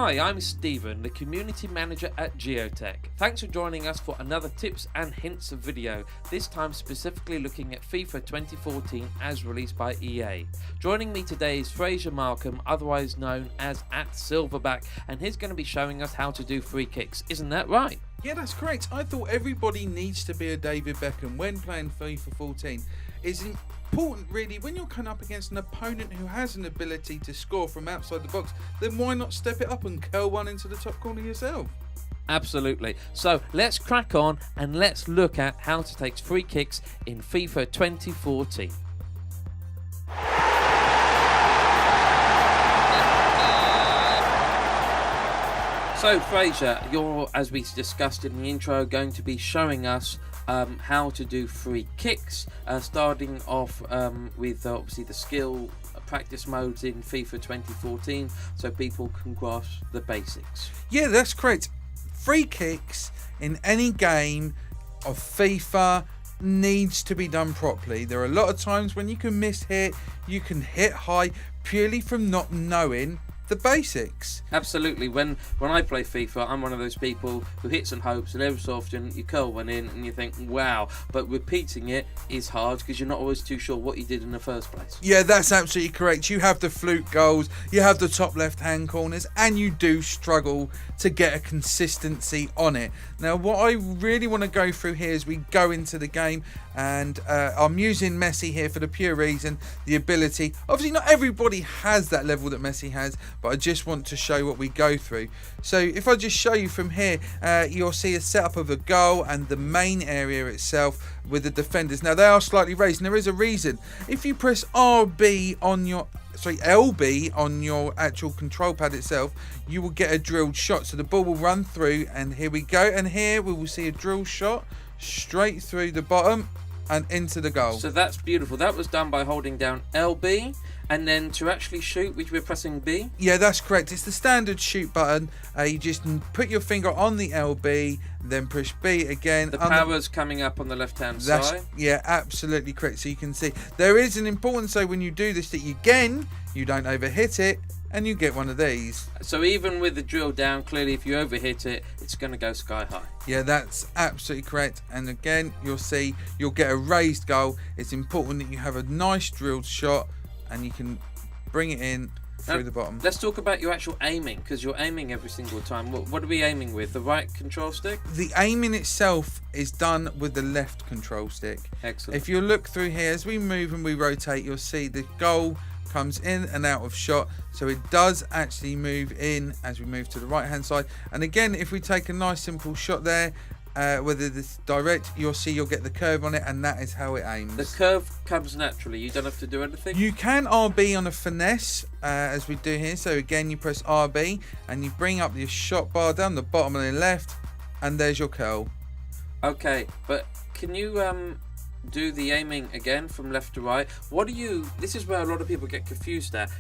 Hi, I'm Stephen, the Community Manager at GiotecK. Thanks for joining us for another tips and hints video, this time specifically looking at FIFA 2014 as released by EA. Joining me today is Fraser Markham, otherwise known as @Silverback, and he's going to be showing us how to do free kicks. Isn't that right? Yeah, that's correct. I thought everybody needs to be a David Beckham when playing FIFA 14. It's important really when you're coming up against an opponent who has an ability to score from outside the box, then why not step it up and curl one into the top corner yourself? Absolutely. So let's crack on and let's look at how to take free kicks in FIFA 2014. So Fraser, you're, as we discussed in the intro, going to be showing us how to do free kicks, starting off with obviously the skill practice modes in FIFA 2014, so people can grasp the basics. Yeah, that's correct. Free kicks in any game of FIFA needs to be done properly. There are a lot of times when you can miss hit, you can hit high purely from not knowing the basics. Absolutely. When I play FIFA, I'm one of those people who hits and hopes, and every so often you curl one in and you think, wow, but repeating it is hard because you're not always too sure what you did in the first place. Yeah, that's absolutely correct. You have the fluke goals, you have the top left hand corners, and you do struggle to get a consistency on it. Now what I really want to go through here as we go into the game, and I'm using Messi here for the pure reason, the ability, obviously not everybody has that level that Messi has, but I just want to show what we go through. So if I just show you from here, you'll see a setup of a goal and the main area itself with the defenders. Now they are slightly raised, and there is a reason. If you press LB on your actual control pad itself, you will get a drilled shot. So the ball will run through, and here we go. And here we will see a drill shot straight through the bottom and into the goal. So that's beautiful. That was done by holding down LB, and then to actually shoot, which we're pressing B. Yeah, that's correct. It's the standard shoot button. You just put your finger on the LB, then push B again. The power's coming up on the left-hand side. Yeah, absolutely correct. So you can see there is an importance, so when you do this, that you don't overhit it, and you get one of these. So even with the drill down, clearly if you overhit it, it's going to go sky high. Yeah, that's absolutely correct. And again, you'll see you'll get a raised goal. It's important that you have a nice drilled shot, and you can bring it in through the bottom. Let's talk about your actual aiming, because you're aiming every single time. What are we aiming with? The right control stick? The aiming itself is done with the left control stick. Excellent. If you look through here, as we move and we rotate, you'll see the goal comes in and out of shot, so it does actually move in as we move to the right hand side. And again, if we take a nice simple shot there, whether it's direct, you'll see you'll get the curve on it, and that is how it aims. The curve comes naturally, you don't have to do anything? You can RB on a finesse, as we do here. So again, you press RB and you bring up your shot bar down the bottom on the left, and there's your curl. Okay, but can you do the aiming again from left to right? This is where a lot of people get confused at.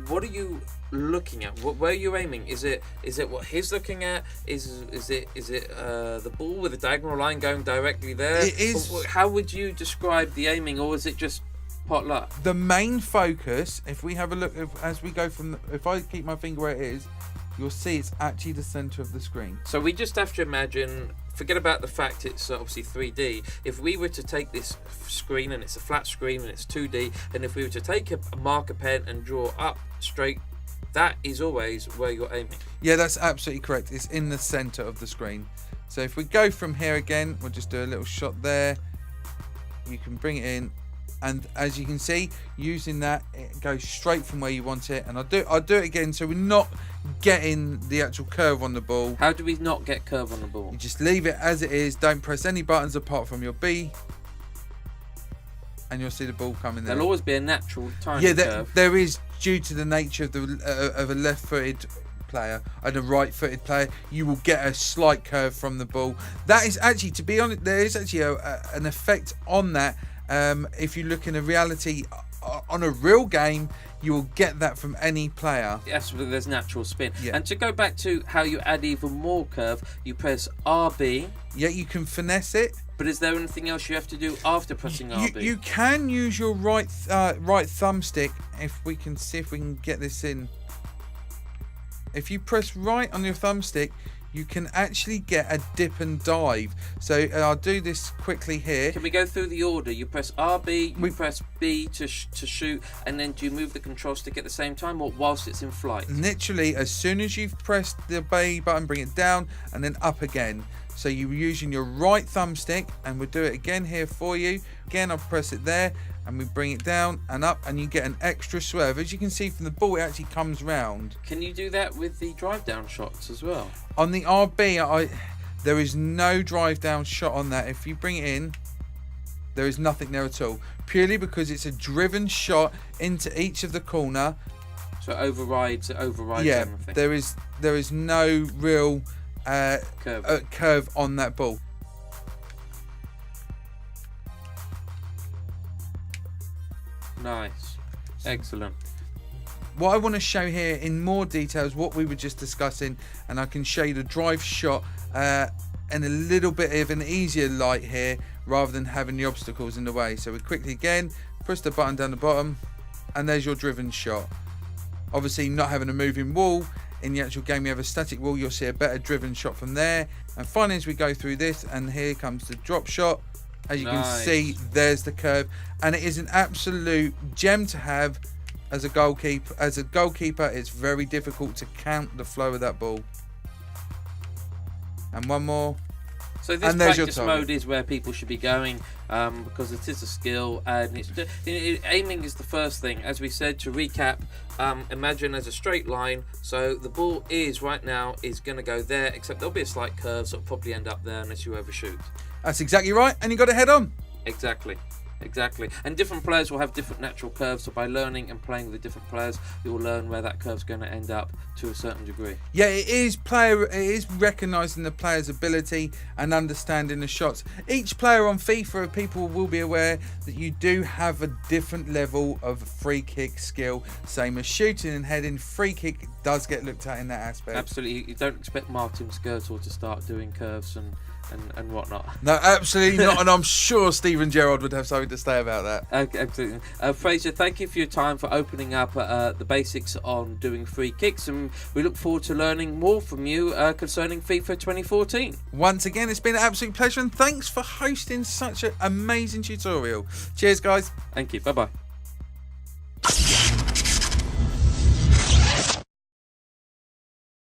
What are you looking at? Where are you aiming? Is it what he's looking at? Is it the ball with a diagonal line going directly there? It is. How would you describe the aiming, or is it just pot luck? The main focus, if we have a look, as we go from, if I keep my finger where it is, you'll see it's actually the center of the screen. So we just have to imagine, forget about the fact it's obviously 3D. If we were to take this screen, and it's a flat screen and it's 2D, and if we were to take a marker pen and draw up straight, that is always where you're aiming. Yeah, that's absolutely correct. It's in the center of the screen. So if we go from here again, we'll just do a little shot there. You can bring it in, and as you can see, using that, it goes straight from where you want it. And I'll do it again, so we're not getting the actual curve on the ball. How do we not get curve on the ball? You just leave it as it is. Don't press any buttons apart from your B, and you'll see the ball coming there. There'll always be a natural time curve. There is, due to the nature of a left-footed player and a right-footed player, you will get a slight curve from the ball. That is actually, to be honest, there is actually an effect on that. If you look in a reality, on a real game, you will get that from any player. Yes, there's natural spin. Yeah. And to go back to how you add even more curve, you press RB. Yeah, you can finesse it. But is there anything else you have to do after pressing RB? You can use your right thumbstick, if we can see if we can get this in. if you press right on your thumbstick, you can actually get a dip and dive. So I'll do this quickly here. Can we go through the order? You press RB, you press B to shoot, and then do you move the control stick at the same time, or whilst it's in flight? Literally, as soon as you've pressed the B button, bring it down and then up again. So you're using your right thumbstick, and we'll do it again here for you. Again, I'll press it there, and we bring it down and up, and you get an extra swerve. As you can see from the ball, it actually comes round. Can you do that with the drive down shots as well? On the RB, there is no drive down shot on that. If you bring it in, there is nothing there at all. Purely because it's a driven shot into each of the corner. So it overrides yeah, everything. There is no real curve on that ball. Nice. Excellent. What I want to show here in more detail is what we were just discussing, and I can show you the drive shot in a little bit of an easier light here rather than having the obstacles in the way. So we quickly again press the button down the bottom, and there's your driven shot. Obviously, not having a moving wall, in the actual game you have a static wall, you'll see a better driven shot from there. And finally, as we go through this, and here comes the drop shot. As you can see, there's the curve, and it is an absolute gem to have as a goalkeeper. As a goalkeeper, it's very difficult to count the flow of that ball. And one more. So this practice mode is where people should be going, because it is a skill, and it's aiming is the first thing. As we said, to recap, imagine as a straight line. So the ball is right now is going to go there, except there'll be a slight curve, so it'll probably end up there unless you overshoot. That's exactly right, and you got to head on. Exactly. And different players will have different natural curves, so by learning and playing with different players, you'll learn where that curve's going to end up to a certain degree. Yeah, it is recognising the player's ability and understanding the shots. Each player on FIFA, people will be aware that you do have a different level of free kick skill. Same as shooting and heading, free kick does get looked at in that aspect. Absolutely. You don't expect Martin Skirtle to start doing curves and whatnot. No, absolutely not, and I'm sure Steven Gerrard would have something to say about that. Okay, absolutely. Fraser, thank you for your time, for opening up the basics on doing free kicks, and we look forward to learning more from you concerning FIFA 2014. Once again, it's been an absolute pleasure, and thanks for hosting such an amazing tutorial. Cheers, guys. Thank you. Bye-bye.